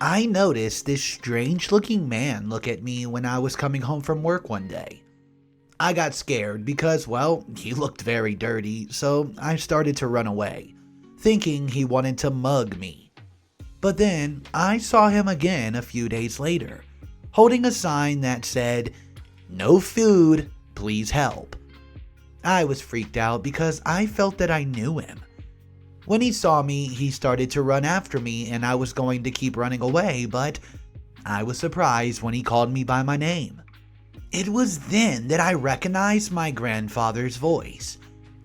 I noticed this strange-looking man look at me when I was coming home from work one day. I got scared because, well, he looked very dirty, so I started to run away, thinking he wanted to mug me. But then I saw him again a few days later, holding a sign that said, "No food, please help." I was freaked out because I felt that I knew him. When he saw me, he started to run after me and I was going to keep running away, but I was surprised when he called me by my name. It was then that I recognized my grandfather's voice,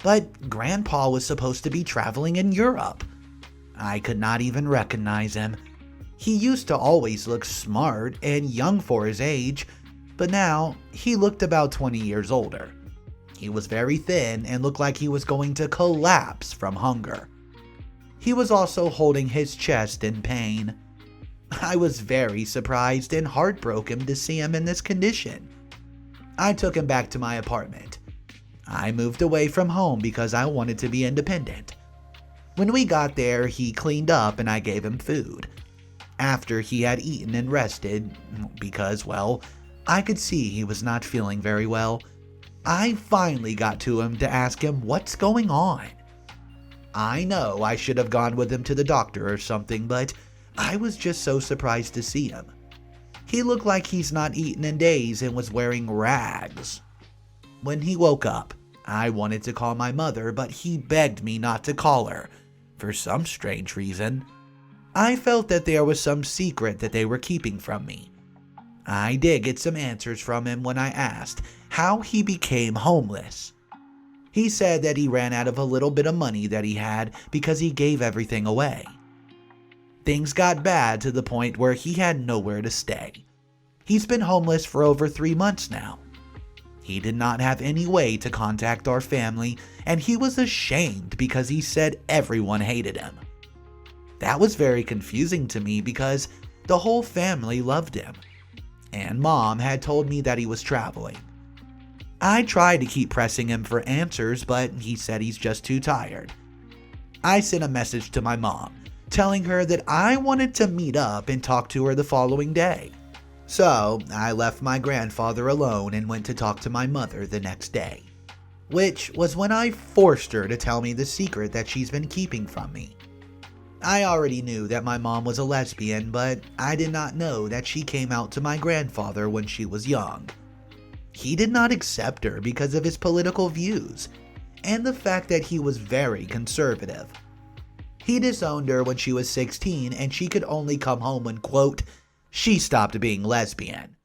but Grandpa was supposed to be traveling in Europe. I could not even recognize him. He used to always look smart and young for his age, but now he looked about 20 years older. He was very thin and looked like he was going to collapse from hunger. He was also holding his chest in pain. I was very surprised and heartbroken to see him in this condition. I took him back to my apartment. I moved away from home because I wanted to be independent. When we got there, he cleaned up and I gave him food. After he had eaten and rested, because, well, I could see he was not feeling very well, I finally got to him to ask him what's going on. I know I should have gone with him to the doctor or something, but I was just so surprised to see him. He looked like he's not eaten in days and was wearing rags. When he woke up, I wanted to call my mother, but he begged me not to call her, for some strange reason. I felt that there was some secret that they were keeping from me. I did get some answers from him when I asked how he became homeless. He said that he ran out of a little bit of money that he had because he gave everything away. Things got bad to the point where he had nowhere to stay. He's been homeless for over 3 months now. He did not have any way to contact our family, and he was ashamed because he said everyone hated him. That was very confusing to me because the whole family loved him, and Mom had told me that he was traveling. I tried to keep pressing him for answers, but he said he's just too tired. I sent a message to my mom, telling her that I wanted to meet up and talk to her the following day. So I left my grandfather alone and went to talk to my mother the next day, which was when I forced her to tell me the secret that she's been keeping from me. I already knew that my mom was a lesbian, but I did not know that she came out to my grandfather when she was young. He did not accept her because of his political views and the fact that he was very conservative. He disowned her when she was 16 and she could only come home when, quote, she stopped being lesbian.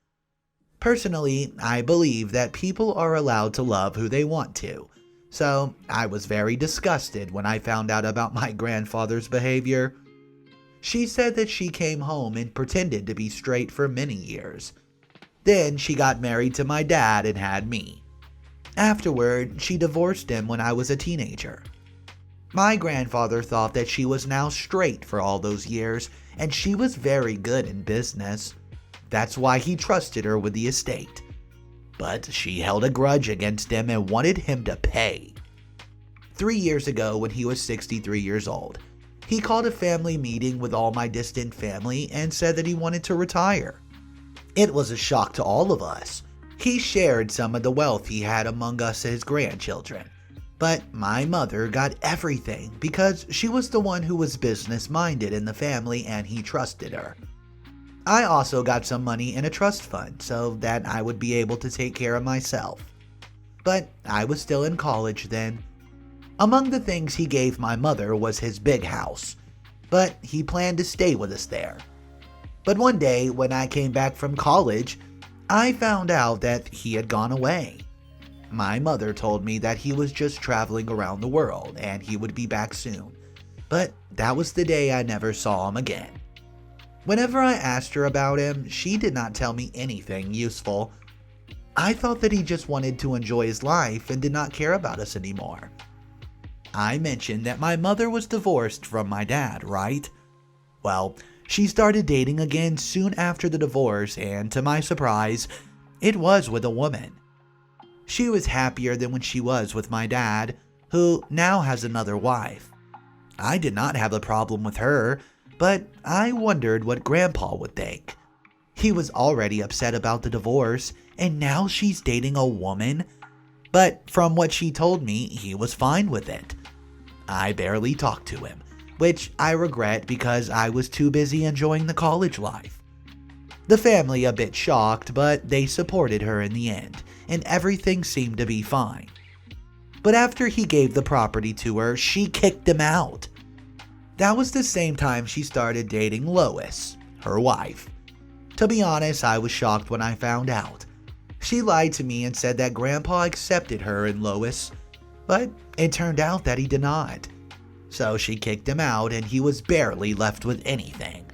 Personally, I believe that people are allowed to love who they want to, so I was very disgusted when I found out about my grandfather's behavior. She said that she came home and pretended to be straight for many years. Then she got married to my dad and had me. Afterward, she divorced him when I was a teenager. My grandfather thought that she was now straight for all those years, and she was very good in business. That's why he trusted her with the estate. But she held a grudge against him and wanted him to pay. 3 years ago, when he was 63 years old, he called a family meeting with all my distant family and said that he wanted to retire. It was a shock to all of us. He shared some of the wealth he had among us his grandchildren. But my mother got everything because she was the one who was business-minded in the family and he trusted her. I also got some money in a trust fund so that I would be able to take care of myself. But I was still in college then. Among the things he gave my mother was his big house, but he planned to stay with us there. But one day when I came back from college, I found out that he had gone away. My mother told me that he was just traveling around the world and he would be back soon, but that was the day I never saw him again. Whenever I asked her about him, she did not tell me anything useful. I thought that he just wanted to enjoy his life and did not care about us anymore. I mentioned that my mother was divorced from my dad, right? Well, she started dating again soon after the divorce, and to my surprise, it was with a woman. She was happier than when she was with my dad, who now has another wife. I did not have a problem with her, But I wondered what Grandpa would think. He was already upset about the divorce, and now she's dating a woman? But from what she told me, he was fine with it. I barely talked to him, which I regret because I was too busy enjoying the college life. The family a bit shocked, but they supported her in the end, and everything seemed to be fine. But after he gave the property to her, she kicked him out. That was the same time she started dating Lois, her wife. To be honest, I was shocked when I found out. She lied to me and said that Grandpa accepted her and Lois, but it turned out that he did not. So she kicked him out and he was barely left with anything.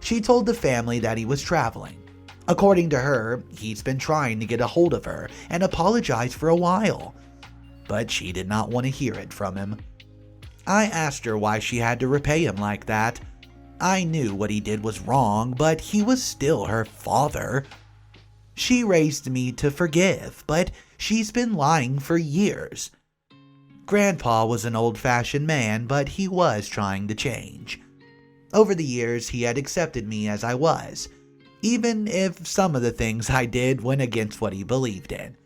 She told the family that he was traveling. According to her, he's been trying to get a hold of her and apologize for a while, but she did not want to hear it from him. I asked her why she had to repay him like that. I knew what he did was wrong, but he was still her father. She raised me to forgive, but she's been lying for years. Grandpa was an old-fashioned man, but he was trying to change. Over the years, he had accepted me as I was, even if some of the things I did went against what he believed in.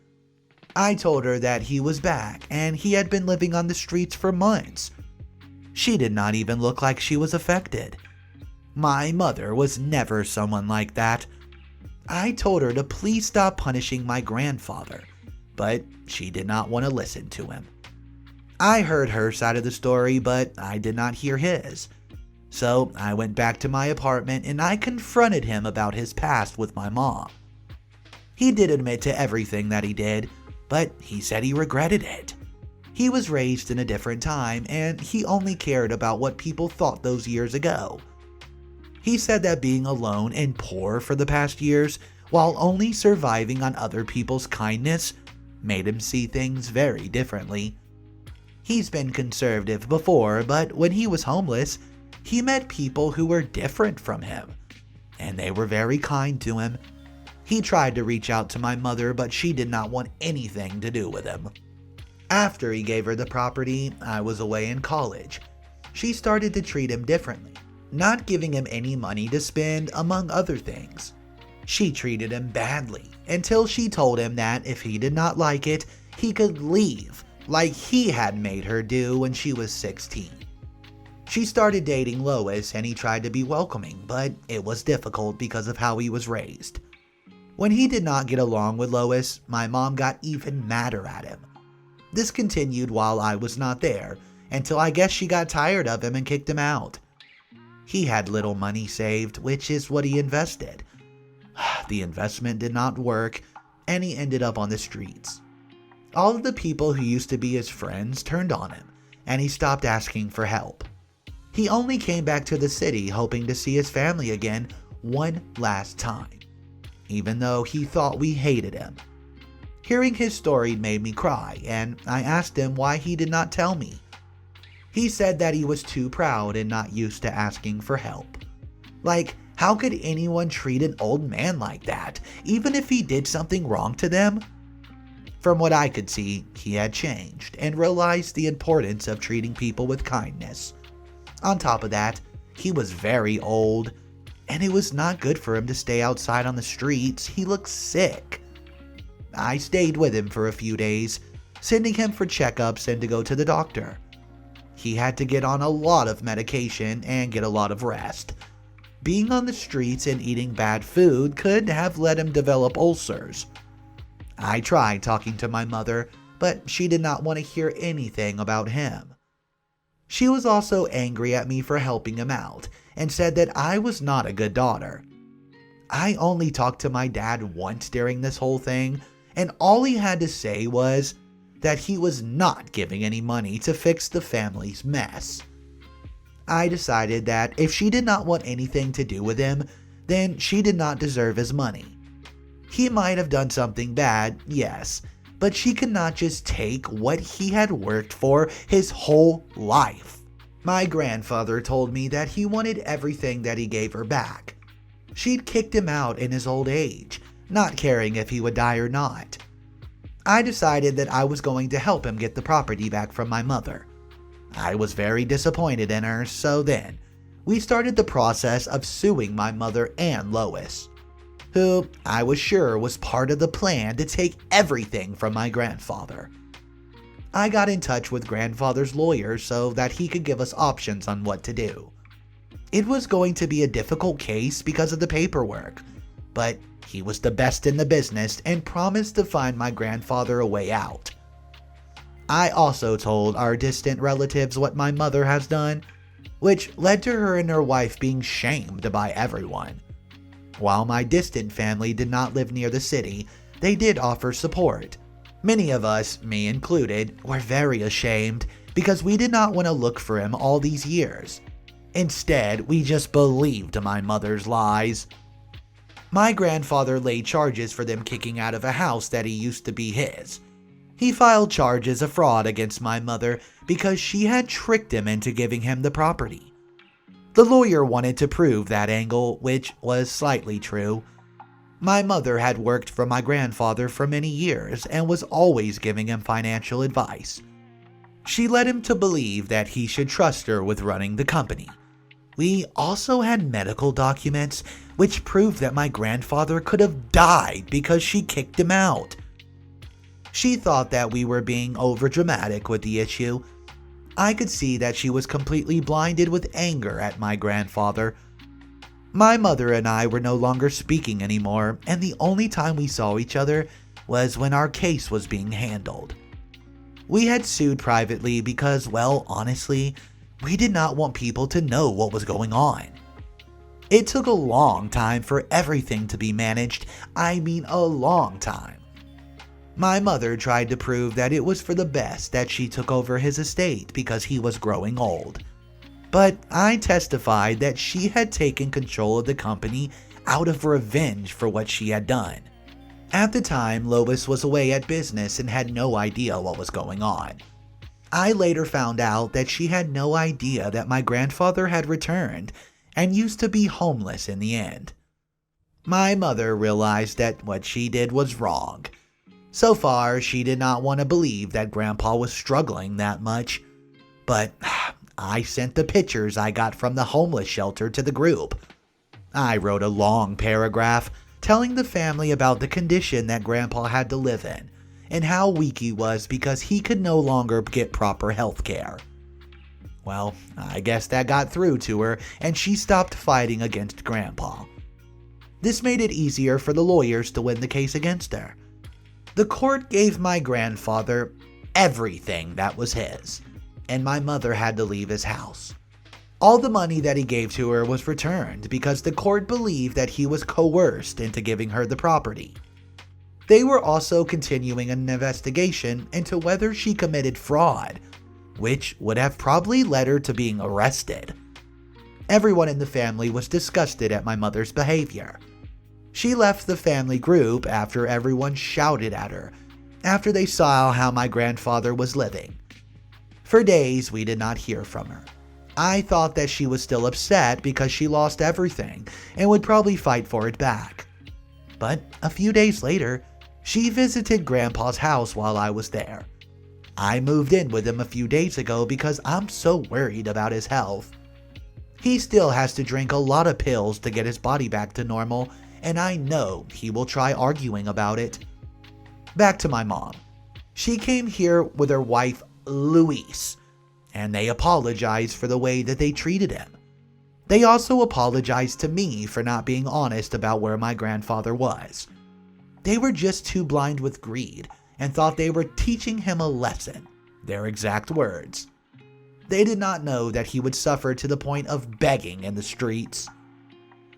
I told her that he was back, and he had been living on the streets for months. She did not even look like she was affected. My mother was never someone like that. I told her to please stop punishing my grandfather, but she did not want to listen to him. I heard her side of the story, but I did not hear his. So I went back to my apartment and I confronted him about his past with my mom. He did admit to everything that he did, but he said he regretted it. He was raised in a different time and he only cared about what people thought those years ago. He said that being alone and poor for the past years, while only surviving on other people's kindness, made him see things very differently. He's been conservative before, but when he was homeless, he met people who were different from him, and they were very kind to him. He tried to reach out to my mother, but she did not want anything to do with him. After he gave her the property, I was away in college. She started to treat him differently, not giving him any money to spend, among other things. She treated him badly until she told him that if he did not like it, he could leave, like he had made her do when she was 16. She started dating Lois and he tried to be welcoming, but it was difficult because of how he was raised. When he did not get along with Lois, my mom got even madder at him. This continued while I was not there, until I guess she got tired of him and kicked him out. He had little money saved, which is what he invested. The investment did not work, and he ended up on the streets. All of the people who used to be his friends turned on him, and he stopped asking for help. He only came back to the city hoping to see his family again one last time, even though he thought we hated him. Hearing his story made me cry, and I asked him why he did not tell me. He said that he was too proud and not used to asking for help. Like, how could anyone treat an old man like that, even if he did something wrong to them? From what I could see, he had changed and realized the importance of treating people with kindness. On top of that, he was very old, and it was not good for him to stay outside on the streets. He looked sick. I stayed with him for a few days, sending him for checkups and to go to the doctor. He had to get on a lot of medication and get a lot of rest. Being on the streets and eating bad food could have let him develop ulcers. I tried talking to my mother, but she did not want to hear anything about him. She was also angry at me for helping him out and said that I was not a good daughter. I only talked to my dad once during this whole thing, and all he had to say was that he was not giving any money to fix the family's mess. I decided that if she did not want anything to do with him, then she did not deserve his money. He might have done something bad, yes, but she could not just take what he had worked for his whole life. My grandfather told me that he wanted everything that he gave her back. She'd kicked him out in his old age, not caring if he would die or not. I decided that I was going to help him get the property back from my mother. I was very disappointed in her, so then, we started the process of suing my mother and Lois, who I was sure was part of the plan to take everything from my grandfather. I got in touch with grandfather's lawyer so that he could give us options on what to do. It was going to be a difficult case because of the paperwork, but he was the best in the business and promised to find my grandfather a way out. I also told our distant relatives what my mother has done, which led to her and her wife being shamed by everyone. While my distant family did not live near the city, they did offer support. Many of us, me included, were very ashamed because we did not want to look for him all these years. Instead, we just believed my mother's lies. My grandfather laid charges for them kicking out of a house that he used to be his. He filed charges of fraud against my mother because she had tricked him into giving him the property. The lawyer wanted to prove that angle, which was slightly true. My mother had worked for my grandfather for many years and was always giving him financial advice. She led him to believe that he should trust her with running the company. We also had medical documents which proved that my grandfather could have died because she kicked him out. She thought that we were being overdramatic with the issue. I could see that she was completely blinded with anger at my grandfather. My mother and I were no longer speaking anymore, and the only time we saw each other was when our case was being handled. We had sued privately because, well, honestly, we did not want people to know what was going on. It took a long time for everything to be managed. I mean, a long time. My mother tried to prove that it was for the best that she took over his estate because he was growing old. But I testified that she had taken control of the company out of revenge for what she had done. At the time, Lois was away at business and had no idea what was going on. I later found out that she had no idea that my grandfather had returned and used to be homeless in the end. My mother realized that what she did was wrong. So far, she did not want to believe that Grandpa was struggling that much, but I sent the pictures I got from the homeless shelter to the group. I wrote a long paragraph telling the family about the condition that Grandpa had to live in and how weak he was because he could no longer get proper health care. Well, I guess that got through to her and she stopped fighting against Grandpa. This made it easier for the lawyers to win the case against her. The court gave my grandfather everything that was his, and my mother had to leave his house. All the money that he gave to her was returned because the court believed that he was coerced into giving her the property. They were also continuing an investigation into whether she committed fraud, which would have probably led her to being arrested. Everyone in the family was disgusted at my mother's behavior. She left the family group after everyone shouted at her, after they saw how my grandfather was living. For days, we did not hear from her. I thought that she was still upset because she lost everything and would probably fight for it back. But a few days later, she visited Grandpa's house while I was there. I moved in with him a few days ago because I'm so worried about his health. He still has to drink a lot of pills to get his body back to normal, and I know he will try arguing about it. Back to my mom. She came here with her wife, Louise, and they apologized for the way that they treated him. They also apologized to me for not being honest about where my grandfather was. They were just too blind with greed and thought they were teaching him a lesson, their exact words. They did not know that he would suffer to the point of begging in the streets.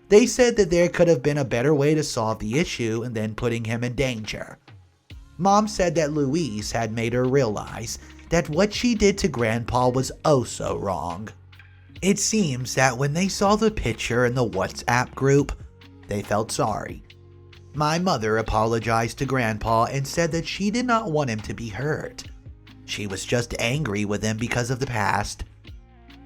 They said that there could have been a better way to solve the issue than putting him in danger. Mom said that Louise had made her realize that what she did to Grandpa was oh so wrong. It seems that when they saw the picture in the WhatsApp group, they felt sorry. My mother apologized to Grandpa and said that she did not want him to be hurt. She was just angry with him because of the past.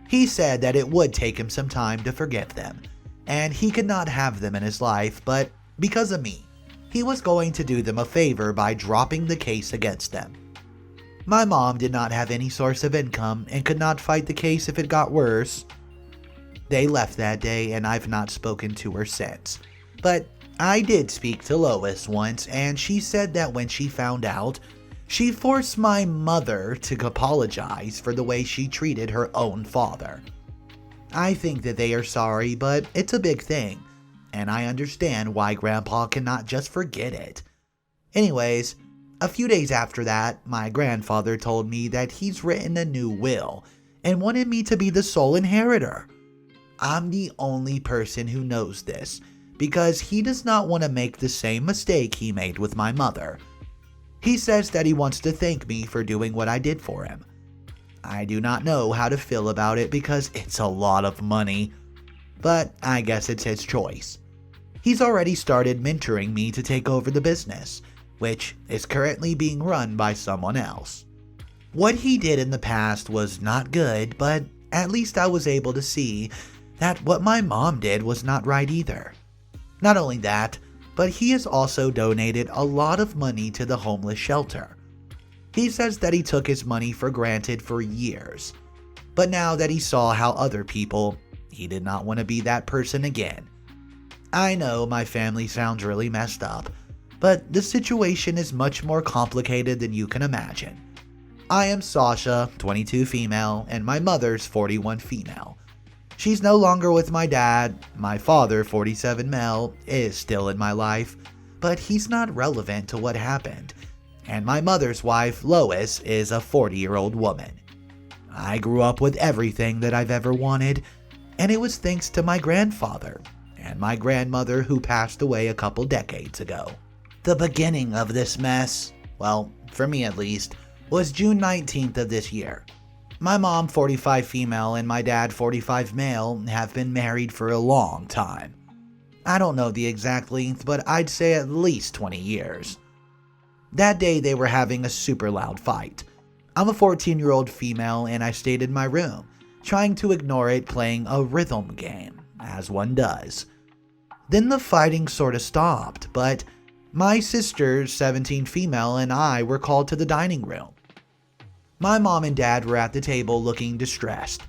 He said that it would take him some time to forgive them, and he could not have them in his life, but because of me, he was going to do them a favor by dropping the case against them. My mom did not have any source of income and could not fight the case if it got worse. They left that day and I've not spoken to her since. But I did speak to Lois once, and she said that when she found out, she forced my mother to apologize for the way she treated her own father. I think that they are sorry, but it's a big thing, and I understand why Grandpa cannot just forget it. Anyways, a few days after that, my grandfather told me that he's written a new will and wanted me to be the sole inheritor. I'm the only person who knows this, because he does not want to make the same mistake he made with my mother. He says that he wants to thank me for doing what I did for him. I do not know how to feel about it because it's a lot of money, but I guess it's his choice. He's already started mentoring me to take over the business, which is currently being run by someone else. What he did in the past was not good, but at least I was able to see that what my mom did was not right either. Not only that, but he has also donated a lot of money to the homeless shelter. He says that he took his money for granted for years, but now that he saw how other people, he did not want to be that person again. I know my family sounds really messed up, but the situation is much more complicated than you can imagine. I am Sasha, 22 female, and my mother's 41 female. She's no longer with my dad. My father, 47 male, is still in my life, but he's not relevant to what happened. And my mother's wife, Lois, is a 40-year-old woman. I grew up with everything that I've ever wanted, and it was thanks to my grandfather and my grandmother who passed away a couple decades ago. The beginning of this mess, well, for me at least, was June 19th of this year. My mom, 45 female, and my dad, 45 male, have been married for a long time. I don't know the exact length, but I'd say at least 20 years. That day they were having a super loud fight. I'm a 14-year-old female and I stayed in my room, trying to ignore it, playing a rhythm game, as one does. Then the fighting sorta stopped, but my sister, 17 female, and I were called to the dining room. My mom and dad were at the table looking distressed.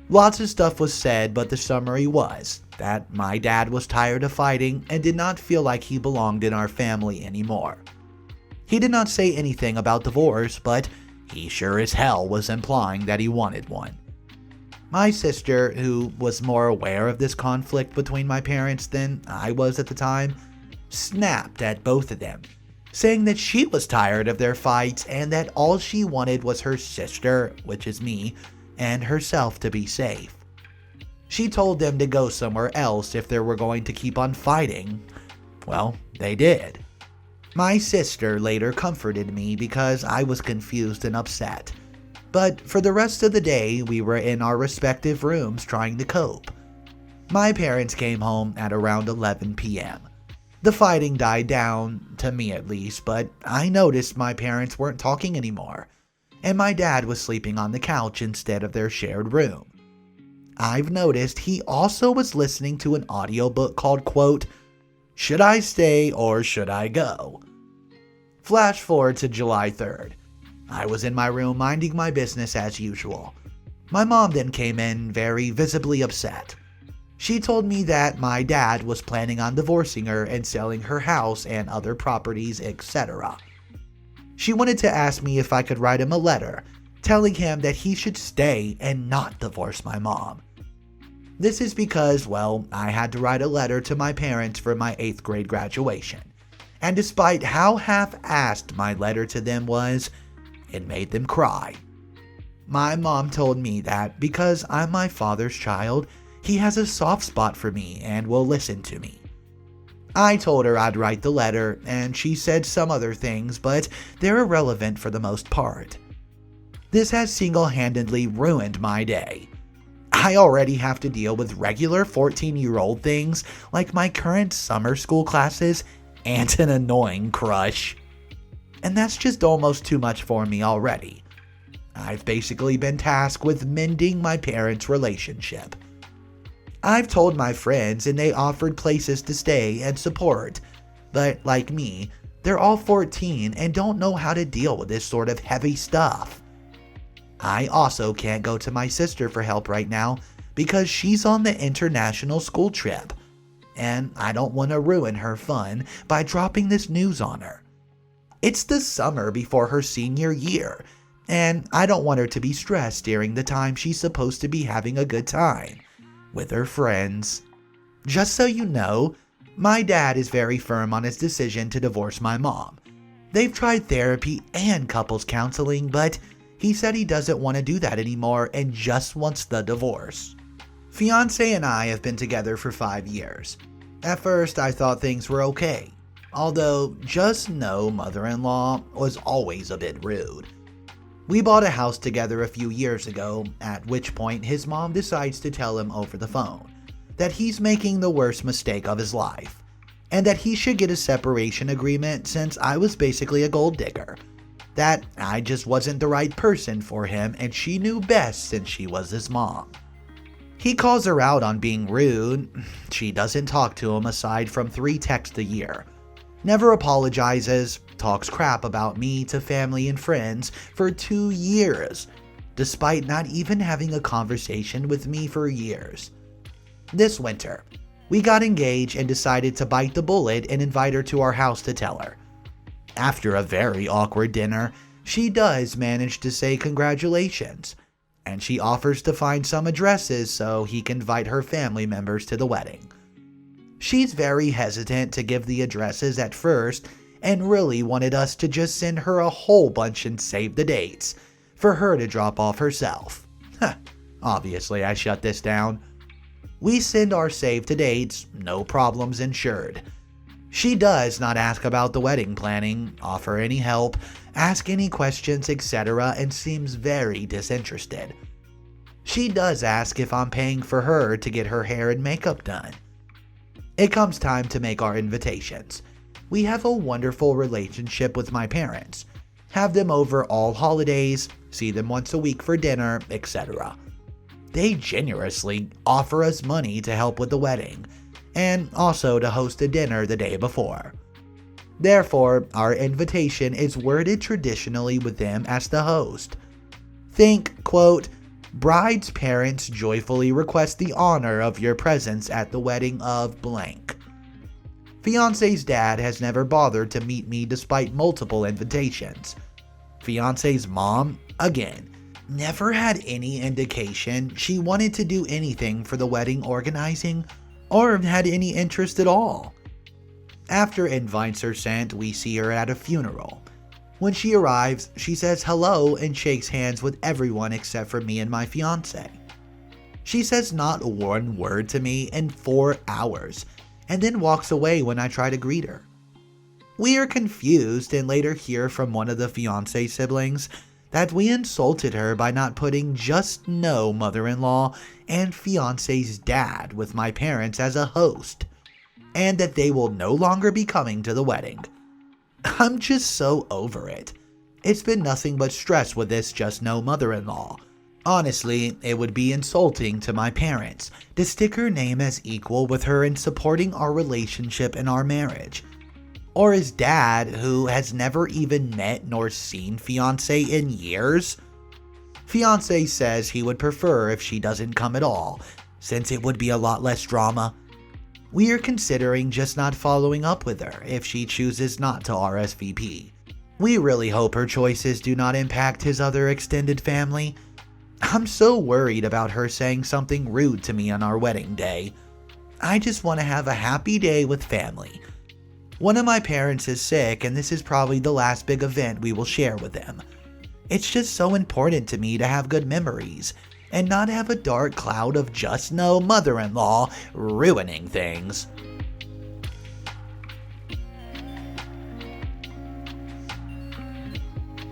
Lots of stuff was said, but the summary was that my dad was tired of fighting and did not feel like he belonged in our family anymore. He did not say anything about divorce, but he sure as hell was implying that he wanted one. My sister, who was more aware of this conflict between my parents than I was at the time, snapped at both of them, saying that she was tired of their fights and that all she wanted was her sister, which is me, and herself to be safe. She told them to go somewhere else if they were going to keep on fighting. Well, they did. My sister later comforted me because I was confused and upset. But for the rest of the day, we were in our respective rooms trying to cope. My parents came home at around 11 p.m. The fighting died down, to me at least, but I noticed my parents weren't talking anymore, and my dad was sleeping on the couch instead of their shared room. I've noticed he also was listening to an audiobook called, quote, "Should I Stay or Should I Go?" Flash forward to July 3rd. I was in my room minding my business as usual. My mom then came in very visibly upset. She told me that my dad was planning on divorcing her and selling her house and other properties, etc. She wanted to ask me if I could write him a letter, telling him that he should stay and not divorce my mom. This is because, well, I had to write a letter to my parents for my 8th grade graduation. And despite how half-assed my letter to them was, it made them cry. My mom told me that because I'm my father's child, he has a soft spot for me and will listen to me. I told her I'd write the letter, and she said some other things, but they're irrelevant for the most part. This has single-handedly ruined my day. I already have to deal with regular 14-year-old things like my current summer school classes and an annoying crush. And that's just almost too much for me already. I've basically been tasked with mending my parents' relationship. I've told my friends and they offered places to stay and support, but like me, they're all 14 and don't know how to deal with this sort of heavy stuff. I also can't go to my sister for help right now because she's on the international school trip, and I don't want to ruin her fun by dropping this news on her. It's the summer before her senior year, and I don't want her to be stressed during the time she's supposed to be having a good time with her friends. Just so you know, my dad is very firm on his decision to divorce my mom. They've tried therapy and couples counseling, but he said he doesn't want to do that anymore and just wants the divorce. Fiancé and I have been together for 5 years. At first, I thought things were okay, although just know mother-in-law was always a bit rude. We bought a house together a few years ago, at which point his mom decides to tell him over the phone that he's making the worst mistake of his life, and that he should get a separation agreement since I was basically a gold digger, that I just wasn't the right person for him and she knew best since she was his mom. He calls her out on being rude. She doesn't talk to him aside from 3 texts a year, never apologizes, talks crap about me to family and friends for 2 years, despite not even having a conversation with me for years. This winter, we got engaged and decided to bite the bullet and invite her to our house to tell her. After a very awkward dinner, she does manage to say congratulations, and she offers to find some addresses so he can invite her family members to the wedding. She's very hesitant to give the addresses at first and really wanted us to just send her a whole bunch and save the dates for her to drop off herself. Obviously, I shut this down. We send our save to dates, no problems ensured. She does not ask about the wedding planning, offer any help, ask any questions, etc., and seems very disinterested. She does ask if I'm paying for her to get her hair and makeup done. It comes time to make our invitations. We have a wonderful relationship with my parents, have them over all holidays, see them once a week for dinner, etc. They generously offer us money to help with the wedding, and also to host a dinner the day before. Therefore, our invitation is worded traditionally with them as the host. Think, quote, bride's parents joyfully request the honor of your presence at the wedding of blank. Fiancé's dad has never bothered to meet me despite multiple invitations. Fiancé's mom, again, never had any indication she wanted to do anything for the wedding organizing or had any interest at all. After invites are sent, we see her at a funeral. When she arrives, she says hello and shakes hands with everyone except for me and my fiancé. She says not one word to me in 4 hours and then walks away when I try to greet her. We are confused and later hear from one of the fiancé siblings that we insulted her by not putting just no mother-in-law and fiancé's dad with my parents as a host, and that they will no longer be coming to the wedding. I'm just so over it. It's been nothing but stress with this just no mother-in-law. Honestly, it would be insulting to my parents to stick her name as equal with her in supporting our relationship and our marriage. Or his dad, who has never even met nor seen fiancé in years. Fiancé says he would prefer if she doesn't come at all, since it would be a lot less drama. We are considering just not following up with her if she chooses not to RSVP. We really hope her choices do not impact his other extended family. I'm so worried about her saying something rude to me on our wedding day. I just want to have a happy day with family. One of my parents is sick, and this is probably the last big event we will share with them. It's just so important to me to have good memories, and not have a dark cloud of just no mother-in-law ruining things.